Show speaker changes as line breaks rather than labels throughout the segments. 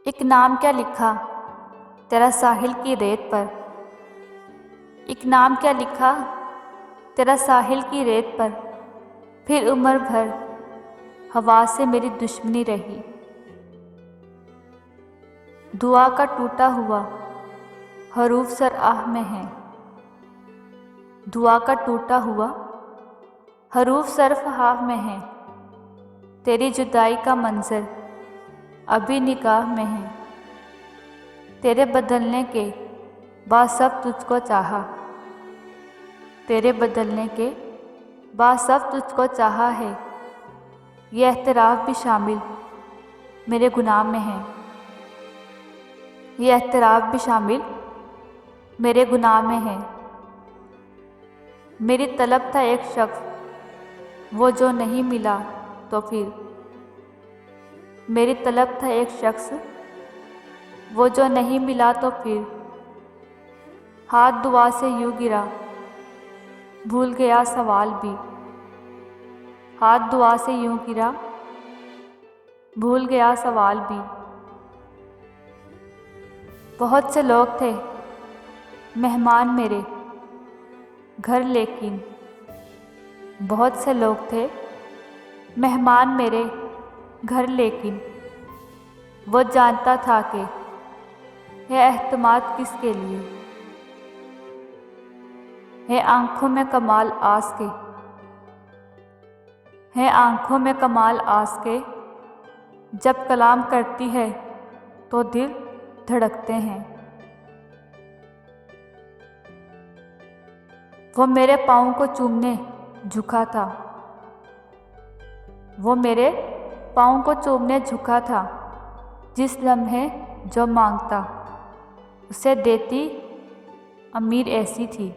एक नाम क्या लिखा तेरा साहिल की रेत पर। एक नाम क्या लिखा तेरा साहिल की रेत पर। फिर उम्र भर हवा से मेरी दुश्मनी रही। दुआ का टूटा हुआ हरूफ सर आह में है। दुआ का टूटा हुआ हरूफ सरफ हाफ में है। तेरी जुदाई का मंजर अभी निगाह में है। तेरे बदलने के बाद सब तुझको चाहा। तेरे बदलने के बाद सब तुझको चाहा है। ये एहतराफ भी शामिल मेरे गुनाह में है। ये एहतराफ भी शामिल मेरे गुनाह में है। मेरी तलब था एक शख्स वो जो नहीं मिला तो फिर। मेरी तलब था एक शख्स वो जो नहीं मिला तो फिर। हाथ दुआ से यूं गिरा भूल गया सवाल भी। हाथ दुआ से यूं गिरा भूल गया सवाल भी। बहुत से लोग थे मेहमान मेरे घर लेकिन। बहुत से लोग थे मेहमान मेरे घर लेकिन। वो जानता था कि है एहतमाद किसके लिए है। आंखों में कमाल आस के है। आंखों में कमाल आस के जब कलाम करती है तो दिल धड़कते हैं। वो मेरे पाँव को चूमने झुका था। वो मेरे पाँव को चूमने झुका था। जिस लम्हे जो मांगता उसे देती अमीर ऐसी थी।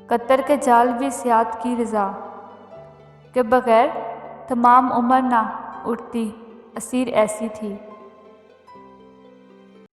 कतर के जाल भी सियात की रज़ा के बगैर तमाम उम्र ना उठती असीर ऐसी थी।